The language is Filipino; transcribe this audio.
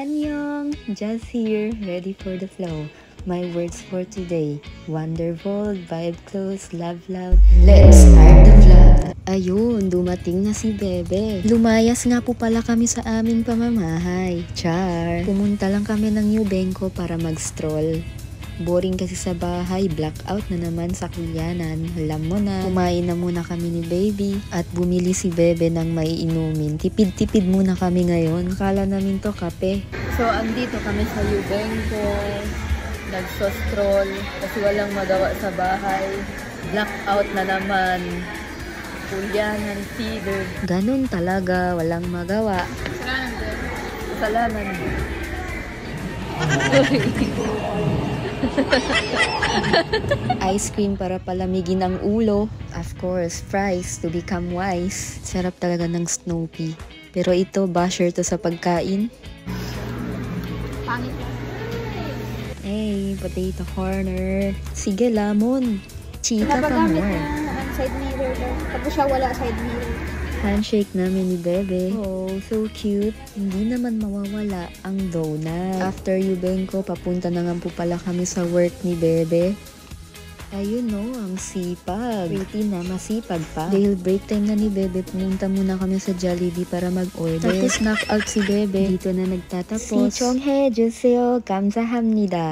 Annyeong! Just here, ready for the flow. My words for today, wonderful, vibe close, love loud. Let's start the vlog! Ayun, dumating na si Bebe. Lumayas nga po pala kami sa aming pamamahay. Char! Pumunta lang kami ng New Benko para mag-stroll. Boring kasi sa bahay, blackout na naman sa Kuyanan. Alam mo na, kumain na muna kami ni Baby at bumili si Bebe ng may inumin. Tipid-tipid muna kami ngayon. Akala namin to kape. So, andito kami sa Yubenko. Nagso-stroll kasi walang magawa sa bahay. Blackout na naman. Kuyanan, feeder. Ganun talaga, walang magawa. Kasalanan din. Ice cream para palamigin ang ulo. Of course, fries to become wise. Sarap talaga ng Snoopy. Pero ito, basher to sa pagkain. Pangit. Hey, potato corner. Sige, lamon. Chika pa Napagamit more. na side mirror daw. Tapos siya wala side mirror. Handshake namin ni Bebe. Oh, so cute. Hindi naman mawawala ang donut. After Yubenko, papunta na nga po pala kami sa work ni Bebe. Ayun no, ang sipag. Pretty na, masipag pa. Dahil break time na ni Bebe, pumunta muna kami sa Jollibee para mag-order. Tapos knock out si Bebe. Dito na nagtatapos. Si Chonghae, Juseo, 감사합니다.